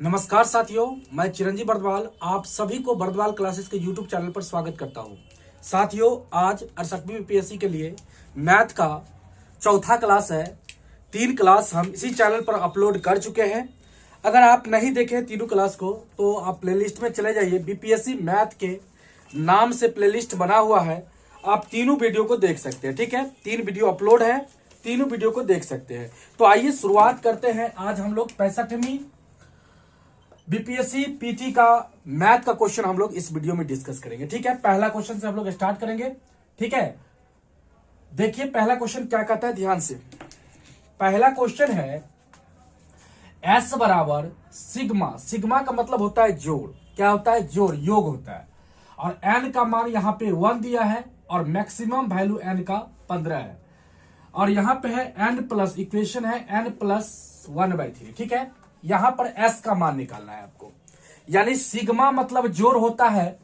नमस्कार साथियों, मैं चिरंजीव बर्दवाल आप सभी को बर्दवाल क्लासेस के यूट्यूब चैनल पर स्वागत करता हूं। साथियों, आज 68वीं बीपीएससी के लिए मैथ का चौथा क्लास है। 3 क्लास हम इसी चैनल पर अपलोड कर चुके हैं। अगर आप नहीं देखे तीनों क्लास को तो आप प्लेलिस्ट में चले जाइए। बीपीएससी मैथ के नाम से प्लेलिस्ट बना हुआ है, आप तीनों वीडियो को देख सकते हैं। ठीक है, 3 वीडियो अपलोड है, तीनों वीडियो को देख सकते हैं। तो आइए शुरुआत करते हैं। आज हम लोग 65वीं बीपीएससी पीटी का मैथ का क्वेश्चन हम लोग इस वीडियो में डिस्कस करेंगे। ठीक है, पहला क्वेश्चन से हम लोग स्टार्ट करेंगे। ठीक है, देखिए पहला क्वेश्चन क्या कहता है, ध्यान से। पहला क्वेश्चन है एस बराबर सिग्मा। सिग्मा का मतलब होता है जोड़। क्या होता है? जोड़, योग होता है। और एन का मान यहाँ पे 1 दिया है और मैक्सिमम वैल्यू एन का 15 है। और यहां पे है एन प्लस, इक्वेशन है एन प्लस 1/3। ठीक है, यहां पर एस का मान निकालना है आपको। यानी सिग्मा मतलब जोड़ होता है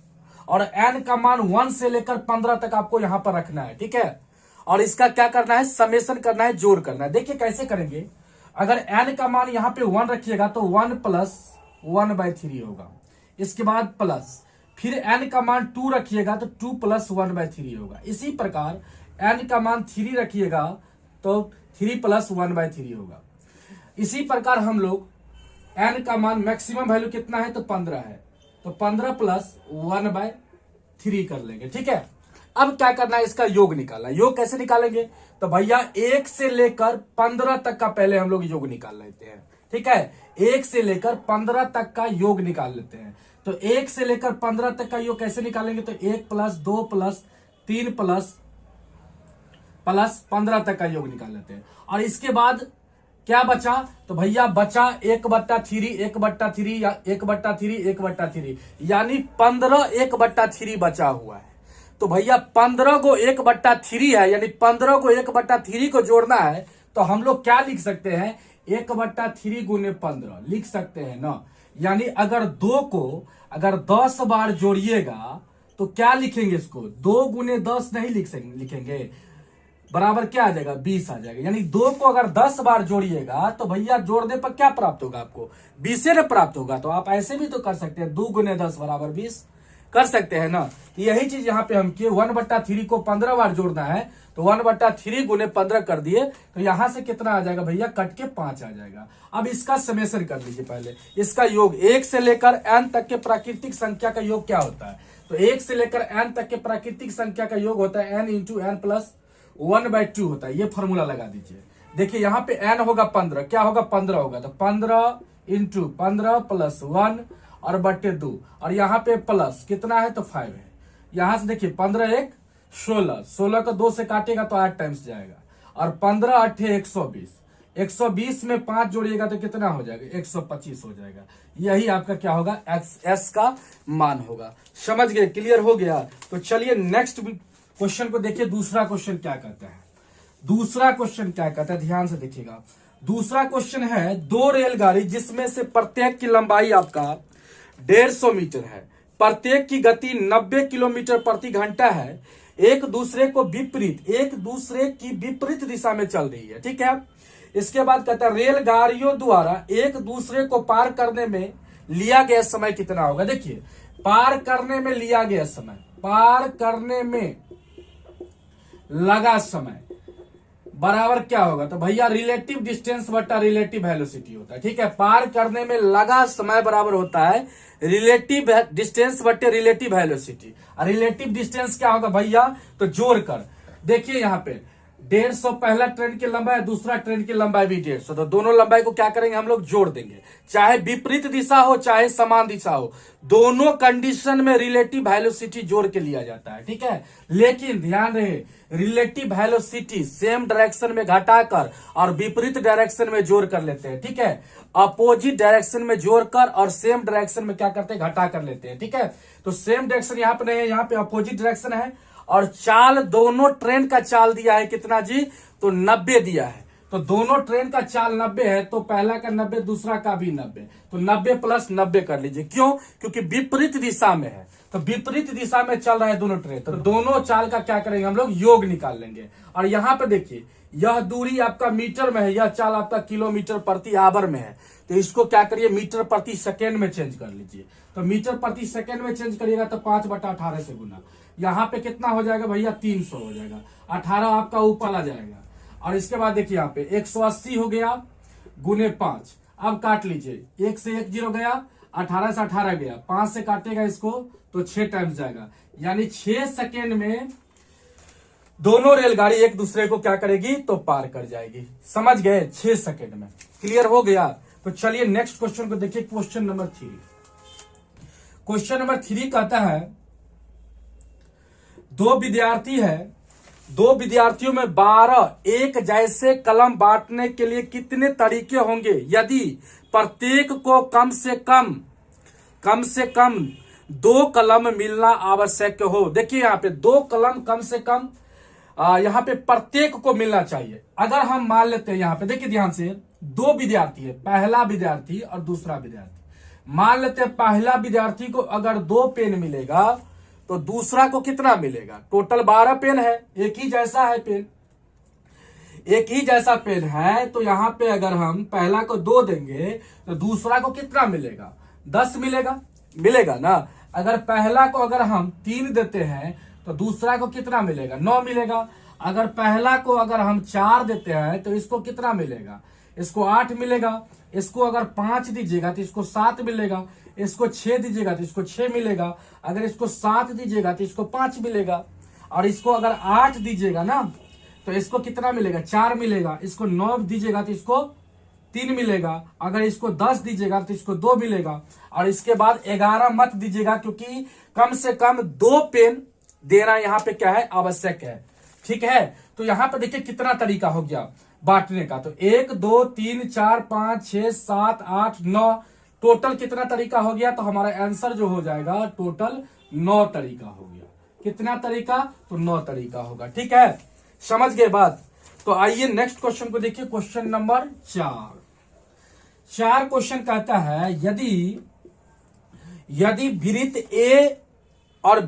और एन का मान 1 से लेकर 15 तक आपको यहां पर रखना है। ठीक है, और इसका क्या करना है? समेशन करना है, जोड़ करना है। देखिए कैसे करेंगे। अगर एन का मान यहां पे 1 रखिएगा तो 1 प्लस 1/3 होगा। इसके बाद प्लस, फिर एन का मान 2 रखिएगा तो 2 प्लस 1/3 होगा। इसी प्रकार एन का मान 3 रखिएगा तो 3 प्लस 1/3 होगा। इसी प्रकार हम लोग एन का मान मैक्सिमम वैल्यू कितना है तो 15 है, तो 15 प्लस 1/3 कर लेंगे। ठीक है, अब क्या करना है? इसका योग निकालना है। योग कैसे निकालेंगे? तो भैया 1 से लेकर 15 तक का पहले हम लोग योग निकाल लेते हैं। ठीक है, 1 से लेकर 15 तक का योग निकाल लेते हैं। तो 1 से लेकर 15 तक का योग कैसे निकालेंगे? तो 1 प्लस 2 प्लस 3 प्लस 15 तक का योग निकाल लेते हैं। और इसके बाद क्या बचा? तो भैया बचा 1/3, 1/3 या 1/3, 1/3, यानी 15 1/3 बचा हुआ है। तो भैया 15 को 1/3 है, यानी 15 को 1/3 को जोड़ना है। तो हम लोग क्या लिख सकते हैं? 1/3 गुने 15 लिख सकते हैं ना। यानी अगर 2 को अगर 10 बार जोड़िएगा तो क्या लिखेंगे? इसको 2 गुने 10 नहीं लिखेंगे, बराबर क्या आ जाएगा? 20 आ जाएगा। यानी 2 को अगर 10 बार जोड़िएगा तो भैया जोड़ने पर क्या प्राप्त होगा? आपको 20 से प्राप्त होगा। तो आप ऐसे भी तो कर सकते हैं, 2 गुने 10 बराबर 20 कर सकते हैं ना। यही चीज यहाँ पे हम किए। 1/3 को 15 बार जोड़ना है तो 1/3 गुने 15 कर दिए, तो यहां से कितना आ जाएगा भैया? कट के 5 आ जाएगा। अब इसका समेशन कर लीजिए। पहले इसका योग 1 से लेकर n तक के प्राकृतिक संख्या का योग क्या होता है? तो 1 से लेकर n तक के प्राकृतिक संख्या का योग होता है n इंटू n प्लस 1/2 होता है। ये फॉर्मूला लगा दीजिए। देखिए यहाँ पे n होगा 15, क्या होगा? 15 होगा। तो 15 इंटू 15 प्लस 1 और बट्टे 2, और यहाँ पे प्लस कितना है? तो 5 है। यहां से देखिए 15 1 16, 16 को 2 से काटेगा तो 8 टाइम्स जाएगा। और 15 8 120, 120 में 5 जोड़िएगा तो कितना हो जाएगा? 125 हो जाएगा। यही आपका क्या होगा? एस का मान होगा। समझ गए? क्लियर हो गया? तो चलिए नेक्स्ट क्वेश्चन को देखिए। दूसरा क्वेश्चन क्या कहता है? दूसरा क्वेश्चन क्या कहता है, ध्यान से देखिएगा। दूसरा क्वेश्चन है 2 रेलगाड़ी जिसमें से प्रत्येक की लंबाई आपका 150 मीटर है, प्रत्येक की गति 90 किलोमीटर प्रति घंटा है, एक दूसरे की विपरीत दिशा में चल रही है। ठीक है, इसके बाद कहता है रेलगाड़ियों द्वारा एक दूसरे को पार करने में लिया गया समय कितना होगा? देखिए पार करने में लिया गया समय, पार करने में लगा समय बराबर क्या होगा? तो भैया रिलेटिव डिस्टेंस बटा रिलेटिव वेलोसिटी होता है। ठीक है, पार करने में लगा समय बराबर होता है रिलेटिव डिस्टेंस बटे रिलेटिव वेलोसिटी। और रिलेटिव डिस्टेंस क्या होगा भैया? तो जोड़कर देखिए यहाँ पे 150 पहला ट्रेन की लंबाई, दूसरा ट्रेन की लंबाई भी 150, तो दोनों लंबाई को क्या करेंगे? हम लोग जोड़ देंगे। चाहे विपरीत दिशा हो चाहे समान दिशा हो, दोनों कंडीशन में रिलेटिव वेलोसिटी जोड़ के लिया जाता है। ठीक है, लेकिन ध्यान रहे रिलेटिव वेलोसिटी सेम डायरेक्शन में घटाकर और विपरीत डायरेक्शन में जोड़ कर लेते हैं। ठीक है, अपोजिट डायरेक्शन में जोड़कर और सेम डायरेक्शन में क्या करते हैं? घटा कर लेते हैं। ठीक है, तो सेम डायरेक्शन यहाँ पे नहीं है, यहाँ पे अपोजिट डायरेक्शन है। और चाल दोनों ट्रेन का चाल दिया है कितना जी? तो 90 दिया है। तो दोनों ट्रेन का चाल 90 है, तो पहला का 90 दूसरा का भी 90, तो 90 प्लस 90 कर लीजिए। क्यों? क्योंकि विपरीत दिशा में है, तो विपरीत दिशा में चल रहा है दोनों ट्रेन, तो दोनों चाल का क्या करेंगे? हम लोग योग निकाल लेंगे। और यहाँ पे देखिए यह दूरी आपका मीटर में है, यह चाल आपका किलोमीटर प्रति आवर में है। तो इसको क्या करिए मीटर प्रति सेकेंड में चेंज कर लीजिए। तो मीटर प्रति सेकेंड में चेंज करिएगा तो 5/18 से गुना, यहाँ पे कितना हो जाएगा भैया 300 हो जाएगा, 18 आपका ऊपर आ जाएगा। और इसके बाद देखिए यहाँ पे 180 हो गया गुने 5, अब काट लीजिए, 1 से 1 0 गया, 18 से 18 गया, 5 से काटेगा इसको तो 6 टाइम्स जाएगा, यानी 6 सेकेंड में दोनों रेलगाड़ी एक दूसरे को क्या करेगी तो पार कर जाएगी। समझ गए, 6 सेकेंड में। क्लियर हो गया। तो चलिए नेक्स्ट क्वेश्चन को देखिए, क्वेश्चन नंबर 3। क्वेश्चन नंबर 3 कहता है दो विद्यार्थी है, दो विद्यार्थियों में 12 एक जैसे कलम बांटने के लिए कितने तरीके होंगे यदि प्रत्येक को कम से कम 2 कलम मिलना आवश्यक हो। देखिए यहाँ पे 2 कलम कम से कम यहाँ पे प्रत्येक को मिलना चाहिए। अगर हम मान लेते हैं यहाँ पे देखिए ध्यान से, 2 विद्यार्थी है, पहला विद्यार्थी और दूसरा विद्यार्थी। मान लेते हैं पहला विद्यार्थी को अगर 2 पेन मिलेगा तो दूसरा को कितना मिलेगा, टोटल 12 पेन है, एक ही जैसा है पेन, एक ही जैसा पेन है। तो यहाँ पे अगर हम पहला को 2 देंगे तो दूसरा को कितना मिलेगा, 10 मिलेगा ना। अगर पहला को अगर हम 3 देते हैं तो दूसरा को कितना मिलेगा, 9 मिलेगा। अगर पहला को अगर हम 4 देते हैं तो इसको कितना मिलेगा, इसको 8 मिलेगा। इसको अगर 5 दीजिएगा तो इसको 7 मिलेगा। इसको 6 दीजिएगा तो इसको 6 मिलेगा। अगर इसको 7 दीजिएगा तो इसको 5 मिलेगा। और इसको अगर 8 दीजिएगा ना तो इसको कितना मिलेगा, 4 मिलेगा। इसको 9 दीजिएगा तो इसको 3 मिलेगा। अगर इसको 10 दीजिएगा तो इसको 2 मिलेगा। और इसके बाद 11 मत दीजिएगा, क्योंकि कम से कम 2 पेन देना यहाँ पे क्या है, आवश्यक है। ठीक है, तो यहाँ पे देखिए कितना तरीका हो गया बांटने का। तो 1 2 3 4 5 6 7 8 9 टोटल कितना तरीका हो गया, तो हमारा आंसर जो हो जाएगा टोटल 9 तरीका हो गया। कितना तरीका, तो 9 तरीका होगा। ठीक है, समझ गए बात। तो आइए नेक्स्ट क्वेश्चन को देखिए, क्वेश्चन नंबर 4 क्वेश्चन कहता है यदि वृत्त ए और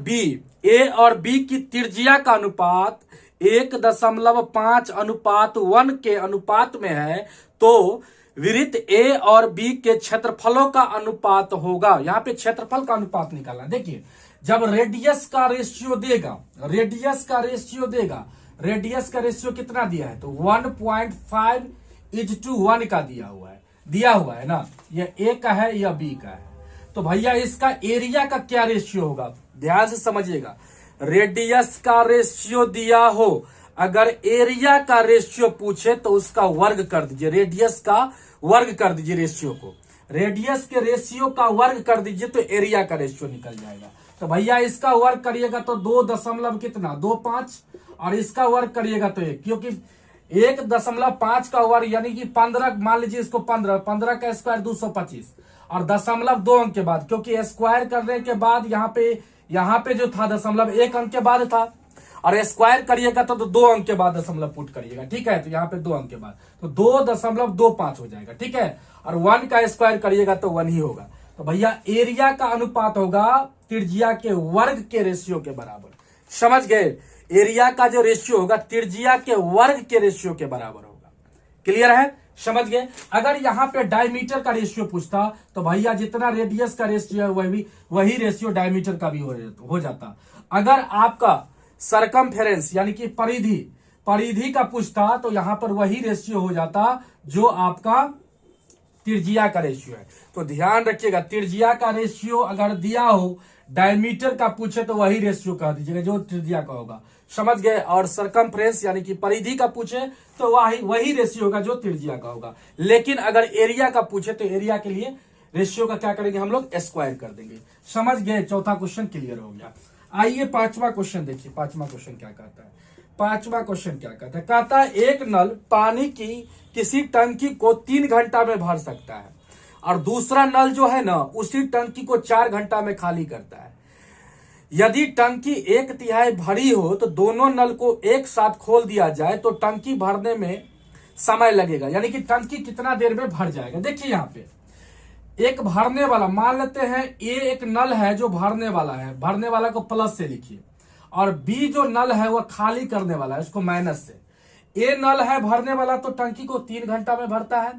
बी की त्रिज्या का अनुपात 1.5:1 के अनुपात में है तो वृत्त ए और बी के क्षेत्रफलों का अनुपात होगा। यहाँ पे क्षेत्रफल का अनुपात निकालना। देखिए जब रेडियस का रेशियो देगा, रेडियस का रेशियो कितना दिया है, तो 1.5:1 का दिया हुआ है ना। यह ए का है या बी का है। तो भैया इसका एरिया का क्या रेशियो होगा, ध्यान से समझिएगा। रेडियस का रेशियो दिया हो, अगर एरिया का रेशियो पूछे तो उसका वर्ग कर दीजिए, रेडियस का वर्ग कर दीजिए रेशियो को। रेडियस के रेशियो का वर्ग कर दीजिए तो एरिया का रेशियो निकल जाएगा। तो भैया इसका वर्ग करिएगा तो 2.25 और इसका वर्ग करिएगा तो 1, क्योंकि 1.5 का वर्ग यानी कि 15, मान लीजिए इसको 15 का स्क्वायर 225 और 0.2 अंक के बाद, क्योंकि स्क्वायर करने के बाद यहाँ पे जो था 0.1 अंक के बाद था, और स्क्वायर करिएगा तो 2 अंक के बाद दशमलव पुट करिएगा। ठीक है, तो यहाँ पे 2 अंक के बाद तो 2.25 हो जाएगा। ठीक है, और 1 का स्क्वायर करिएगा तो 1 ही होगा। तो भैया एरिया का अनुपात होगा त्रिज्या के वर्ग के रेशियो के बराबर। समझ गए, एरिया का जो रेशियो होगा त्रिज्या के वर्ग के रेशियो के बराबर होगा। क्लियर है, समझ गए। अगर यहाँ पे डायमीटर का रेशियो पूछता तो भैया जितना रेडियस का रेशियो है वही रेशियो डायमीटर का भी हो जाता। अगर आपका सरकमफेरेंस यानी कि परिधि का पूछता तो यहां पर वही रेशियो हो जाता जो आपका त्रिज्या का रेशियो है। तो ध्यान रखिएगा, त्रिज्या का रेशियो अगर दिया हो, डायमीटर का पूछे तो वही रेशियो कह दीजिएगा जो त्रिज्या का होगा। समझ गए। और सरकमफ्रेंस यानी कि परिधि का पूछे तो वही रेशियो होगा जो त्रिज्या का होगा। लेकिन अगर एरिया का पूछे तो एरिया के लिए रेशियो का क्या करेंगे हम लोग, स्क्वायर कर देंगे। समझ गए, चौथा क्वेश्चन क्लियर हो गया। आइए 5वां क्वेश्चन देखिए, 5वां क्वेश्चन क्या कहता है। 5वां क्वेश्चन क्या कहता है, कहता है एक नल पानी की किसी टंकी को 3 घंटा में भर सकता है और दूसरा नल जो है ना उसी टंकी को 4 घंटा में खाली करता है। यदि टंकी 1/3 भरी हो तो दोनों नल को एक साथ खोल दिया जाए तो टंकी भरने में समय लगेगा, यानी कि टंकी कितना देर में भर जाएगा। देखिए यहाँ पे एक भरने वाला, मान लेते हैं ए एक नल है जो भरने वाला है, भरने वाला को प्लस से लिखिए, और बी जो नल है वह खाली करने वाला है, उसको माइनस से। ए नल है भरने वाला तो टंकी को 3 घंटा में भरता है,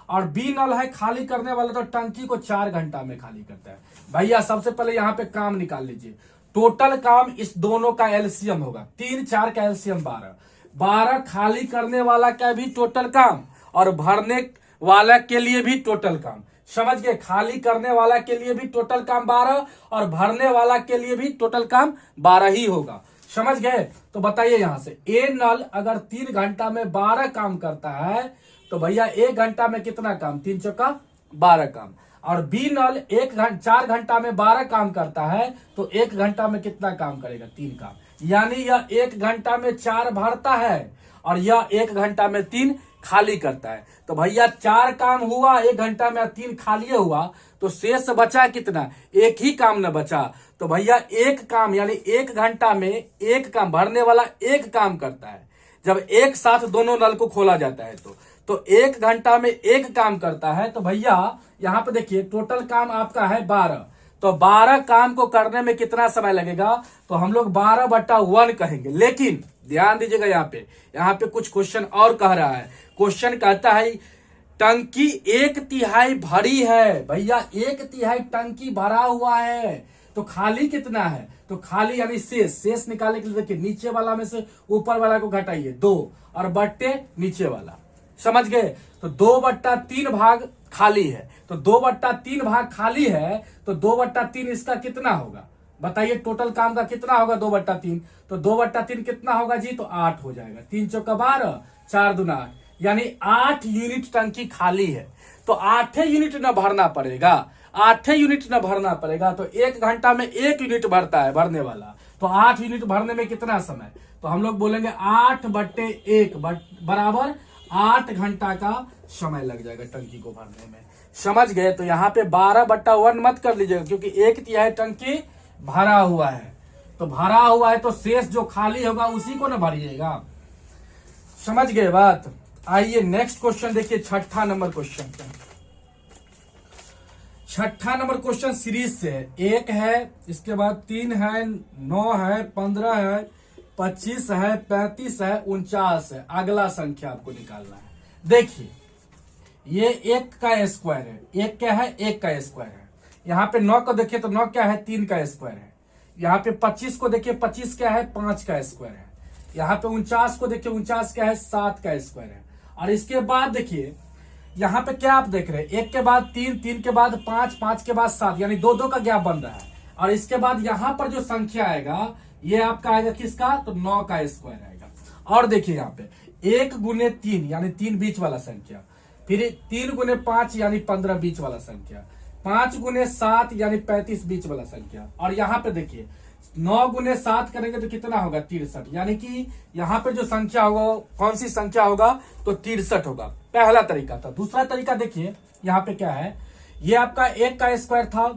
और बी नल है खाली करने वाला, तो टंकी को 4 घंटा में खाली करता है। भैया सबसे पहले यहाँ पे काम निकाल लीजिए, टोटल काम इस दोनों का एलसीएम होगा, 3 4 का एलसीएम 12, 12 खाली करने वाला का भी टोटल काम और भरने वाला के लिए भी टोटल काम, समझ गए। खाली करने वाला के लिए भी टोटल काम 12 और भरने वाला के लिए भी टोटल काम 12 ही होगा, समझ गए। तो बताइए यहां से ए नल अगर 3 घंटा में 12 काम करता है तो भैया 1 घंटा में कितना काम, 3 चौका 12 काम। और बी नल 4 घंटा में 12 काम करता है तो 1 घंटा में कितना काम करेगा, 3 काम। यानी यह 1 घंटा में 4 भरता है और यह 1 घंटा में 3 खाली करता है। तो भैया 4 काम हुआ 1 घंटा में, 3 खाली हुआ, तो शेष बचा कितना, 1 ही काम न बचा। तो भैया 1 काम यानी 1 घंटा में 1 काम, भरने वाला 1 काम करता है। जब एक साथ दोनों नल को खोला जाता है तो 1 घंटा में 1 काम करता है। तो भैया यहाँ पे देखिए टोटल काम आपका है 12, तो 12 काम को करने में कितना समय लगेगा, तो हम लोग 12/1 कहेंगे। लेकिन ध्यान दीजिएगा यहाँ पे कुछ क्वेश्चन और कह रहा है। क्वेश्चन कहता है टंकी 1/3 भरी है, भैया 1/3 टंकी भरा हुआ है, तो खाली कितना है, तो खाली यानी शेष निकालने के लिए देखिए नीचे वाला में से ऊपर वाला को घटाइए 2 और बट्टे नीचे वाला, समझ गए। तो 2/3 भाग खाली है, तो 2/3 भाग खाली है, तो 2/3 इसका कितना होगा, बताइए टोटल काम का कितना होगा 2/3, तो 2/3 कितना होगा जी, तो 8 हो जाएगा। 3 चौका 12, 4 दूना 8, यानी 8 यूनिट टंकी खाली है। तो 8 यूनिट न भरना पड़ेगा, 8 यूनिट न भरना पड़ेगा, तो 1 घंटा में 1 यूनिट भरता है भरने वाला, तो 8 यूनिट भरने में कितना समय, तो हम लोग बोलेंगे 8/1 बराबर 8 घंटा का समय लग जाएगा टंकी को भरने में, समझ गए। तो यहाँ पे 12/1 मत कर लीजिएगा, क्योंकि 1/3 टंकी भरा हुआ है, तो भरा हुआ है तो शेष जो खाली होगा उसी को ना भरिएगा, समझ गए बात। आइए नेक्स्ट क्वेश्चन देखिए, 6ठा नंबर क्वेश्चन। 6ठा नंबर क्वेश्चन सीरीज से है, 1 है, इसके बाद 3 है, 9 है, 15 है, 25 है, 35 है, 49 है। अगला संख्या आपको निकालना है। देखिए ये 1 का स्क्वायर है, 1 क्या है, 1 का स्क्वायर है। यहाँ पे 9 को देखिए तो 9 क्या है, 3 का स्क्वायर है। यहाँ पे 25 को देखिए, 25 क्या है, 5 का स्क्वायर है। यहाँ पे 49 को देखिए, 49 क्या है, 7 का स्क्वायर है। और इसके बाद देखिए यहाँ पे क्या आप देख रहे हैं, 1 के बाद 3, 3 के बाद 5, 5 के बाद 7, यानी 2-2 का गैप बन रहा है। और इसके बाद यहाँ पर जो संख्या आएगा ये आपका आएगा किसका, तो 9 का स्क्वायर आएगा। और देखिए यहाँ पे 1 गुने 3 यानी 3 बीच वाला संख्या, फिर 3 गुने 5 यानी 15 बीच वाला संख्या, 5 गुने 7 यानी 35 बीच वाला संख्या। और यहाँ पे देखिए 9 गुने 7 करेंगे तो कितना होगा, 63, यानी कि यहाँ पे जो संख्या होगा कौन सी संख्या होगा, तो 63 होगा। पहला तरीका था। दूसरा तरीका देखिए यहाँ पे क्या है, ये आपका 1 का स्क्वायर था,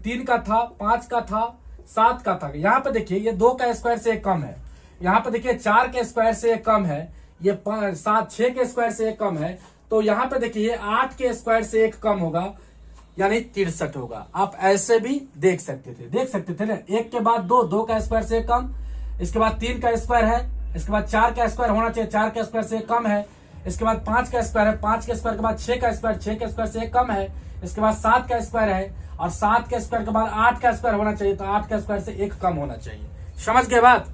3 का था, 5 का था, 7 का था। यहाँ पे देखिए ये 2 का स्क्वायर से 1 कम है, यहाँ पे देखिए 4 के स्क्वायर से 1 कम है, ये 6 के स्क्वायर से 1 कम है, तो यहाँ पे देखिए 8 के स्क्वायर से 1 कम होगा, यानी 63 होगा। आप ऐसे भी देख सकते थे ना, 1 के बाद 2, 2 का स्क्वायर से 1 कम, इसके बाद 3 का स्क्वायर है, इसके बाद 4 का स्क्वायर होना चाहिए, 4 का स्क्वायर से 1 कम है, इसके बाद 5 का स्क्वायर है, 5 के स्क्वायर के बाद 6 का स्क्वायर, 6 के स्क्वायर से 1 कम है, इसके बाद 7 का स्क्वायर है, और 7 के स्क्वायर के बाद 8 का स्क्वायर होना चाहिए, तो 8 का स्क्वायर से 1 कम होना चाहिए। समझ गए बात,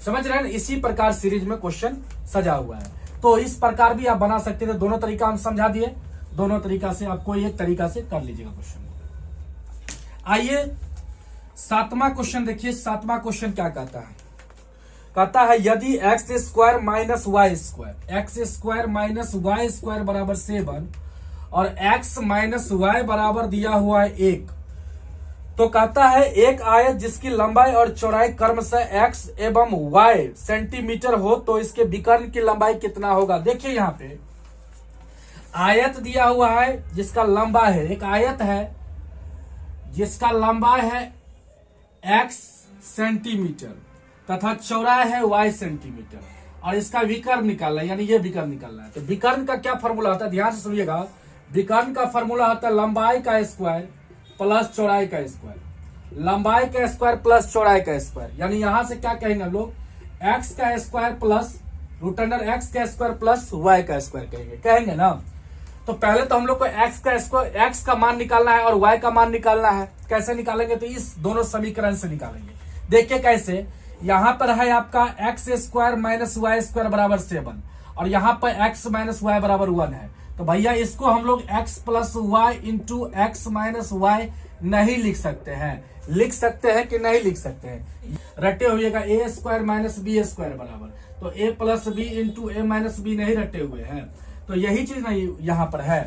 समझ रहे हैं। इसी प्रकार सीरीज में क्वेश्चन सजा हुआ है, तो इस प्रकार भी आप बना सकते थे। दोनों तरीका हम समझा दिए, दोनों तरीका से आपको एक तरीका से कर लीजिएगा क्वेश्चन। आइए 7वां क्वेश्चन देखिए। 7वां क्वेश्चन क्या कहता है, कहता है यदि x square minus y square, x square minus y square बराबर 7 और एक्स माइनस वाई बराबर दिया हुआ है 1, तो कहता है एक आयत जिसकी लंबाई और चौड़ाई क्रमशः x एवं y सेंटीमीटर हो तो इसके विकर्ण की लंबाई कितना होगा। देखिए यहाँ पे आयत दिया हुआ है जिसका लंबा है, एक आयत है जिसका लंबाई है x सेंटीमीटर तथा चौड़ाई है y सेंटीमीटर, और इसका विकर्ण निकालना है, यानी ये विकर्ण निकालना है। तो विकर्ण का क्या फॉर्मूला होता है, ध्यान से सुनिएगा। विकर्ण का फॉर्मूला होता है लंबाई का स्क्वायर प्लस चौड़ाई का स्क्वायर, लंबाई का स्क्वायर प्लस चौड़ाई का स्क्वायर। यानी यहां से क्या कहेंगे हम लोग, एक्स का square plus root under x का स्क्वायर प्लस वाई का स्क्वायर कहेंगे ना। तो पहले तो हम लोग को एक्स का मान निकालना है और वाई का मान निकालना है। कैसे निकालेंगे? तो इस दोनों समीकरण से निकालेंगे। देखिए कैसे, यहां पर है आपका x square minus y square बराबर 7 और यहां पर एक्स माइनस वाई बराबर 1 है। तो भैया इसको हम लोग x plus y into x minus y नहीं लिख सकते हैं। लिख सकते हैं कि नहीं लिख सकते हैं? रटे हुएगा ए स्क्वायर माइनस बी स्क्वायर बराबर, तो ए प्लस बी इंटू ए माइनस बी नहीं रटे हुए हैं। तो यही चीज नहीं यहाँ पर है,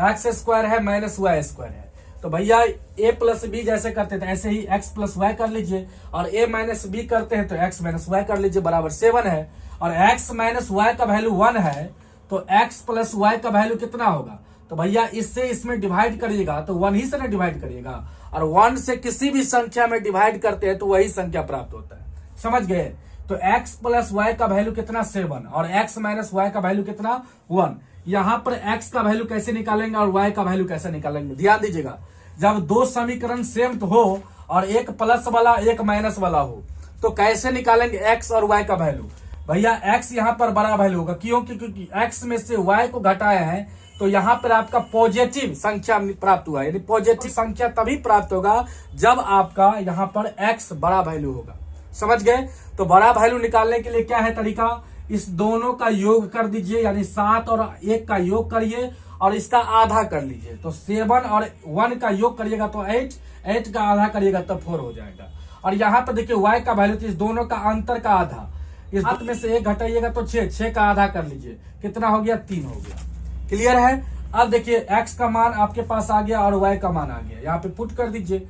एक्स स्क्वायर है माइनस वाई स्क्वायर है। तो भैया ए प्लस बी जैसे करते थे ऐसे ही एक्स प्लस वाई कर लीजिए, और ए माइनस बी करते हैं तो एक्स माइनस वाई कर लीजिए, बराबर 7 है। और एक्स माइनस वाई का वैल्यू 1 है, तो एक्स प्लस वाई का वैल्यू कितना होगा? तो भैया इससे इसमें डिवाइड करिएगा तो 1 ही से ना डिवाइड करिएगा, और 1 से किसी भी संख्या में डिवाइड करते हैं तो वही संख्या प्राप्त होता है। समझ गए? तो x प्लस वाई का वैल्यू कितना 7 और x माइनस वाई का वैल्यू कितना 1। यहां पर x का वैल्यू कैसे निकालेंगे और y का वैल्यू कैसे निकालेंगे? ध्यान दीजिएगा, जब दो समीकरण सेम तो हो और एक प्लस वाला एक माइनस वाला हो तो कैसे निकालेंगे x और y का वैल्यू? भैया x यहां पर बड़ा वैल्यू होगा, क्योंकि x में से y को घटाया है तो यहां पर आपका पॉजिटिव संख्या प्राप्त हुआ, यानी पॉजिटिव संख्या तभी प्राप्त होगा जब आपका यहां पर x बड़ा वैल्यू होगा। समझ गए? तो बड़ा वैल्यू निकालने के लिए क्या है तरीका? इस दोनों का योग कर दीजिए, यानी 7 और 1 का योग करिए और इसका आधा कर लीजिए। तो 7 और 1 का योग करिएगा तो 8 का आधा करिएगा तो 4 हो जाएगा। और यहाँ पर देखिए y का वैल्यू, इस दोनों का अंतर का आधा, इस हाथ में से 1 घटाइएगा तो 6 का आधा कर लीजिए, कितना हो गया? 3 हो गया। क्लियर है? अब देखिए x का मान आपके पास आ गया और y का मान आ गया, यहाँ पे पुट कर दीजिए।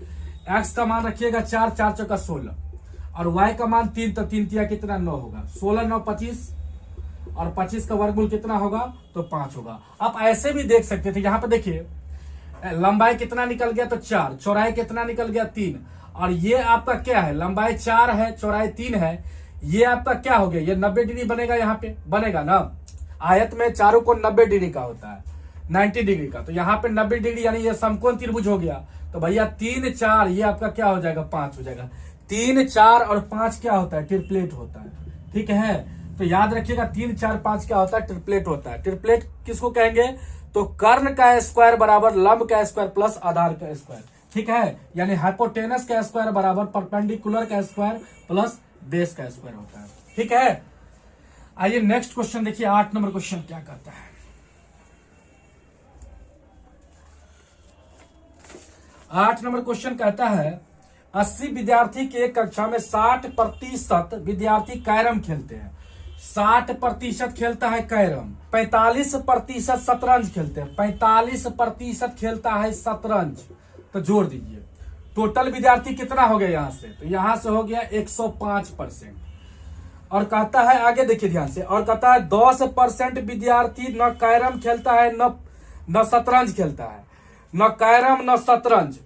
x का मान रखिएगा 4, 4 चौका 16 और y का मान 3, तो 3 तिया कितना? 9 होगा। 16 9 25 और 25 का वर्गमूल कितना होगा? तो 5 होगा। आप ऐसे भी देख सकते थे, यहाँ पे देखिए लंबाई कितना निकल गया? तो 4, चौड़ाई कितना निकल गया? 3। और ये आपका क्या है? लंबाई 4 है, चौड़ाई 3 है, ये आपका क्या हो गया? ये 90 डिग्री बनेगा, यहाँ पे बनेगा ना। आयत में चारों कोण 90 डिग्री का होता है, 90 डिग्री का, तो यहाँ पे 90 डिग्री यानी ये समकोण त्रिभुज हो गया। तो भैया 3 4 ये आपका क्या हो जाएगा? 5 हो जाएगा। 3 4 और 5 क्या होता है? ट्रिपलेट होता है। ठीक है, तो याद रखिएगा 3 4 5 क्या होता है? ट्रिपलेट होता है। ट्रिपलेट किसको कहेंगे? तो कर्ण का स्क्वायर बराबर लंब का स्क्वायर प्लस आधार का स्क्वायर। ठीक है, यानी हाइपोटेनस का स्क्वायर बराबर परपेंडिकुलर का स्क्वायर प्लस बेस का स्क्वायर होता है। ठीक है, आइए नेक्स्ट क्वेश्चन देखिए, 8 नंबर क्वेश्चन क्या कहता है। 8 नंबर क्वेश्चन कहता है 80 विद्यार्थी की एक कक्षा में 60% विद्यार्थी कैरम खेलते हैं, 60% खेलता है कैरम, 45% शतरंज खेलते हैं, 45% खेलता है शतरंज। तो जोड़ दीजिए, टोटल विद्यार्थी कितना हो गया यहाँ से? तो यहाँ से हो गया 105%। और कहता है आगे देखिए ध्यान से, और कहता है 10% विद्यार्थी न कैरम खेलता है न शतरंज खेलता है, न कैरम न शतरंज।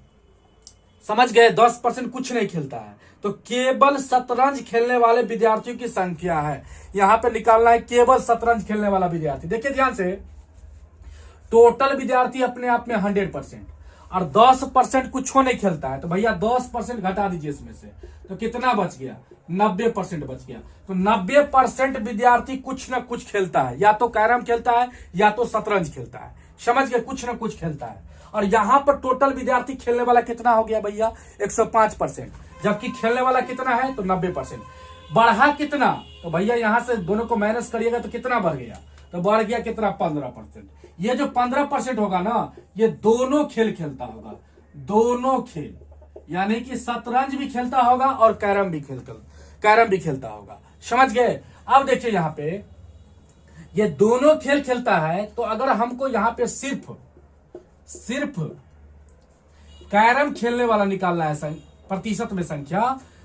समझ गए? 10% कुछ नहीं खेलता है, तो केवल शतरंज खेलने वाले विद्यार्थियों की संख्या है। यहां पे निकालना है केवल शतरंज खेलने वाला विद्यार्थी। देखिए ध्यान से, टोटल विद्यार्थी अपने आप में 100% और 10% कुछ नहीं खेलता है, तो भैया 10% घटा दीजिए इसमें से, तो कितना बच गया? 90% बच गया। तो 90% विद्यार्थी कुछ ना कुछ खेलता है, या तो कैरम खेलता है या तो शतरंज खेलता है। समझ गए? कुछ ना कुछ खेलता है। और यहां पर टोटल विद्यार्थी खेलने वाला कितना हो गया भैया? 105%, जबकि खेलने वाला कितना है? तो 90%। बढ़ा कितना? तो भैया यहां से दोनों को माइनस करिएगा तो कितना बढ़ गया? तो बढ़ गया कितना? 15%। ये जो 15% होगा ना, ये दोनों खेल खेलता होगा, दोनों खेल, यानी कि शतरंज भी खेलता होगा और कैरम भी खेलता होगा। समझ गए? अब देखिए यहां पे ये दोनों खेल खेलता है, तो अगर हमको यहां पे सिर्फ कैरम खेलने वाला निकालना है प्रतिशत में संख्या,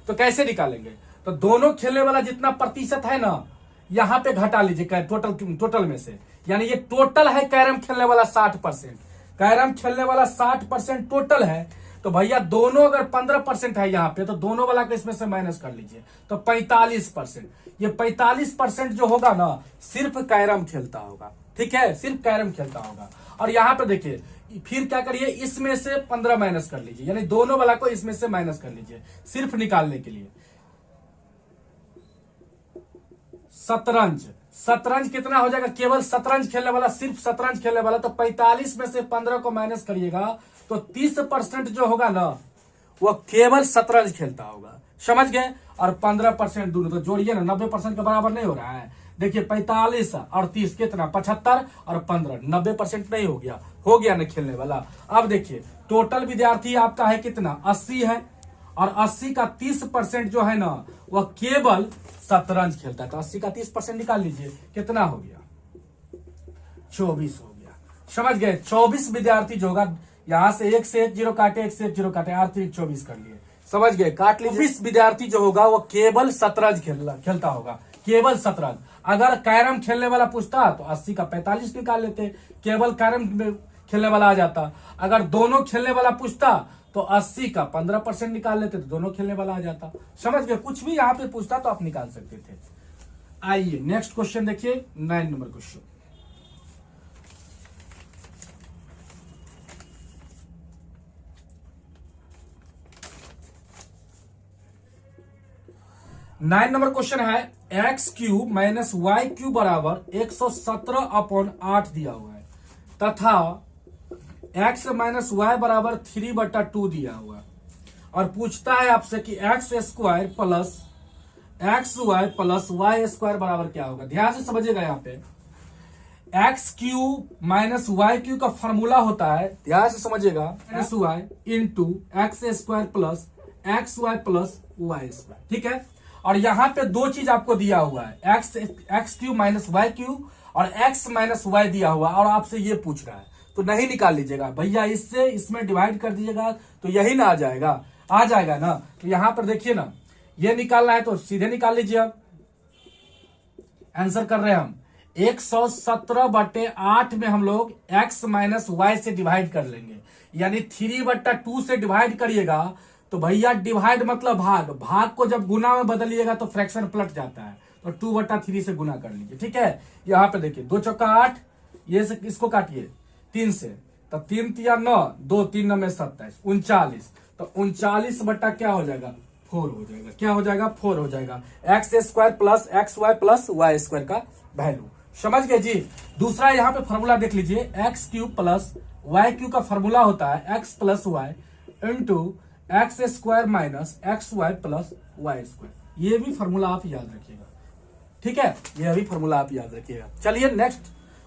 तो कैसे निकालेंगे? तो दोनों खेलने वाला जितना प्रतिशत है ना, यहां पे घटा लीजिए टोटल में से, यानी ये टोटल है कैरम खेलने वाला 60%, कैरम खेलने वाला 60% टोटल है। तो भैया दोनों अगर 15% है यहाँ पे, तो दोनों वाला को इसमें से माइनस कर लीजिए, तो 45%। ये 45% जो होगा ना, सिर्फ कैरम खेलता होगा। ठीक है, सिर्फ कैरम खेलता होगा। और यहाँ पे देखिए फिर क्या करिए, इसमें से 15 माइनस कर लीजिए, यानी दोनों वाला को इसमें से माइनस कर लीजिए सिर्फ निकालने के लिए। शतरंज कितना हो जाएगा, केवल शतरंज खेलने वाला, सिर्फ शतरंज खेलने वाला, तो 45 में से 15 को माइनस करिएगा तो 30% जो होगा ना वो केवल शतरंज खेलता होगा, समझ गए। और 15% दोनों, तो जोड़िए ना, 90% के बराबर नहीं हो रहा है। देखिए 45 और 30 कितना, 75 और 15, 90% नहीं हो गया ना खेलने वाला। अब देखिए टोटल विद्यार्थी आपका है कितना, 80 है, और 80 का 30% जो है ना वह केवल शतरंज खेलता है। तो 80 का 30% निकाल लीजिए, कितना हो गया, 24 हो गया, समझ गए। 24 विद्यार्थी जो होगा, यहां से एक से एक जीरो काटे, एक से एक जीरो काटे, 24 कर लिए, समझ गए, काट लीजिए। 24 विद्यार्थी जो होगा वो केवल शतरंज खेलता होगा, केवल शतरंज। अगर कैरम खेलने वाला पूछता तो 80 का 45 निकाल लेते, केवल कैरम खेलने वाला आ जाता। अगर दोनों खेलने वाला पूछता तो 80 का 15% निकाल लेते, तो दोनों खेलने वाला आ जाता, समझ गए। कुछ भी यहाँ पे पूछता तो आप निकाल सकते थे। आइए नेक्स्ट क्वेश्चन देखिए, 9 number question. Nine number question है, x cube minus y cube बराबर 117/8 दिया हुआ है, तथा एक्स माइनस वाई बराबर 3/2 दिया हुआ है, और पूछता है आपसे कि x square plus x y plus y square बराबर क्या होगा। ध्यान से समझिएगा, यहाँ पे x cube minus y cube का फॉर्मूला होता है, ध्यान से समझिएगा, minus y into x square plus x y plus y square, ठीक है। और यहाँ पे दो चीज आपको दिया हुआ है, x cube minus y cube और एक्स माइनस वाई दिया हुआ, और आपसे ये पूछ रहा है, तो नहीं निकाल लीजिएगा भैया, इससे इसमें डिवाइड कर दीजिएगा तो यही ना आ जाएगा ना। तो यहाँ पर देखिए ना, ये निकालना है तो सीधे निकाल लीजिए। अब आंसर कर रहे हैं हम 117/8 में हम लोग एक्स माइनस वाई से डिवाइड कर लेंगे, यानी 3/2 से डिवाइड करिएगा तो भैया डिवाइड मतलब भाग को जब गुना में बदलिएगा तो फ्रैक्शन पलट जाता है, तो 2/3 से गुना कर लीजिए, ठीक है। यहाँ पे देखिए 2 चौका 8, ये से इसको काटिए 3 से, तो 3 तिया 9, 2 3 9 में 27, 39, तो 39 बट्टा क्या हो जाएगा, 4 हो जाएगा, क्या हो जाएगा, 4 हो जाएगा। X square plus x y plus y square का वैल्यू, समझ गए जी। दूसरा यहाँ पे फॉर्मूला देख लीजिए, x cube plus y cube का फॉर्मूला होता है x plus y into x square minus x y plus y square. ये भी फॉर्मूला आप याद रखिएगा, ठीक है, ये भी फॉर्मूला आप याद रखिएगा। चलिए नेक्स्ट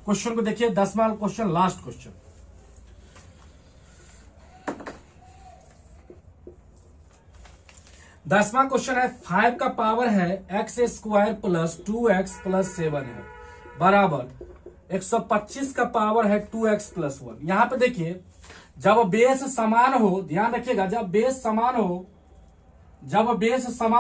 क्वेश्चन को देखिए, 10वां क्वेश्चन, लास्ट क्वेश्चन। 10वां क्वेश्चन है, 5 का पावर है x square plus 2x plus 7 है, बराबर 125 का पावर है 2x प्लस 1। यहां पे देखिए जब बेस समान हो, ध्यान रखिएगा, जब बेस समान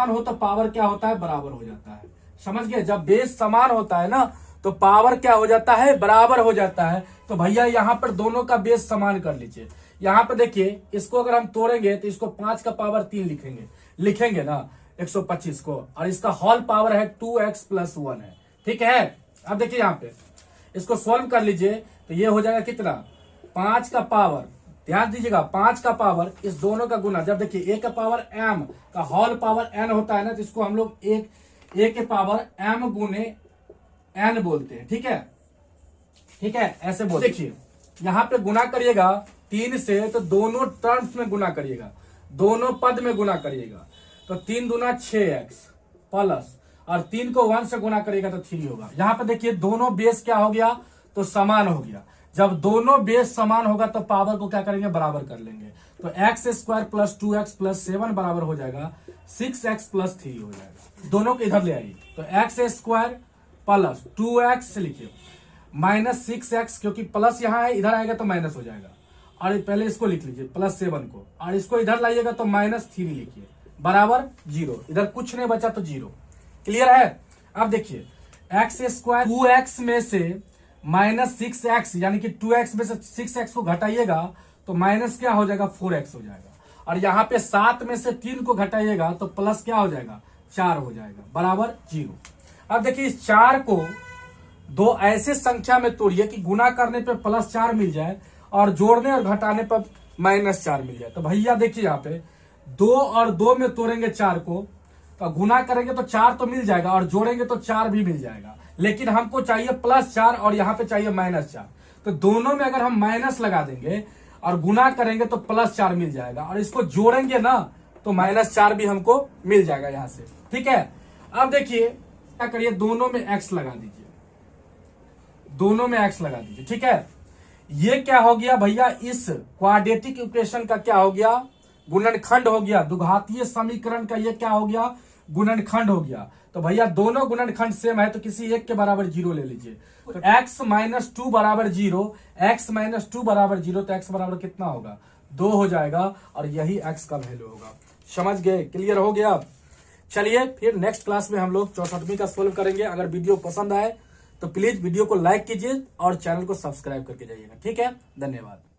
हो तो पावर क्या होता है, बराबर हो जाता है, समझ गए। जब बेस समान होता है ना तो पावर क्या हो जाता है, बराबर हो जाता है। तो भैया यहाँ पर दोनों का बेस समान कर लीजिए। यहाँ पे देखिए इसको अगर हम तोड़ेंगे तो इसको 5 का पावर 3 लिखेंगे ना 125 को, और इसका होल पावर है 2x प्लस 1 है, ठीक है। अब देखिए यहाँ पे इसको सॉल्व कर लीजिए तो ये हो जाएगा कितना, 5 का पावर, ध्यान दीजिएगा, 5 का पावर इस दोनों का गुना, जब देखिए a का पावर m का होल पावर n होता है ना, तो इसको हम लोग a के पावर m गुने n बोलते हैं, ठीक है, ऐसे बोलते। देखिए यहाँ पे गुना करिएगा 3 से, तो दोनों टर्म्स में गुना करिएगा, दोनों पद में गुना करिएगा, तो 3 दूना 6x प्लस, और 3 को 1 से गुना करिएगा तो 3 होगा। यहाँ पे देखिए दोनों बेस क्या हो गया, तो समान हो गया। जब दोनों बेस समान होगा तो पावर को क्या करेंगे, बराबर कर लेंगे। तो x square plus 2x plus 7 बराबर हो जाएगा 6x प्लस 3 हो जाएगा। दोनों को इधर ले आइए, तो एक्स स्क्वायर प्लस 2x लिखिए माइनस 6x, क्योंकि प्लस यहाँ है, इधर आएगा तो माइनस हो जाएगा, और पहले इसको लिख लीजिए प्लस 7 को, और इसको इधर लाइएगा तो माइनस 3 लिखिए, बराबर 0, इधर कुछ नहीं बचा तो 0। क्लियर है। अब देखिए एक्स स्क्वायर 2x में से माइनस 6x, यानी कि 2x में से 6x को घटाइएगा तो माइनस क्या हो जाएगा, 4x हो जाएगा, और यहाँ पे 7 में से 3 को घटाइएगा तो प्लस क्या हो जाएगा, 4 हो जाएगा, बराबर 0। अब देखिए इस 4 को दो ऐसे संख्या में तोड़िए कि गुना करने पे प्लस 4 मिल जाए और जोड़ने और घटाने पर माइनस 4 मिल जाए। तो भैया देखिए यहाँ पे 2 और 2 में तोड़ेंगे 4 को, तो गुना करेंगे तो 4 तो मिल जाएगा, और जोड़ेंगे तो 4 भी मिल जाएगा, लेकिन हमको चाहिए +4 और यहाँ पे चाहिए -4। तो दोनों में अगर हम माइनस लगा देंगे और गुना करेंगे तो +4 मिल जाएगा, और इसको जोड़ेंगे ना तो -4 भी हमको मिल जाएगा यहां से। ठीक है, अब देखिए क्या करिए, दोनों में x लगा दीजिए, दोनों में x लगा दीजिए। ठीक है, ये क्या हो गया भैया, इस क्वाड्रेटिक इक्वेशन का क्या हो गया, गुणनखंड हो गया। द्विघातीय समीकरण का ये क्या हो गया, गुणनखंड हो गया। तो भैया दोनों गुणनखंड सेम है तो किसी एक के बराबर 0 ले लीजिए। तो x - 2 बराबर 0, x - 2 बराबर 0, तो x बराबर कितना होगा, 2 हो जाएगा, और यही x का वैल्यू होगा। समझ गए, क्लियर हो गया। चलिए फिर नेक्स्ट क्लास में हम लोग 64वीं का सोल्व करेंगे। अगर वीडियो पसंद आए तो प्लीज वीडियो को लाइक कीजिए और चैनल को सब्सक्राइब करके जाइएगा। ठीक है, धन्यवाद।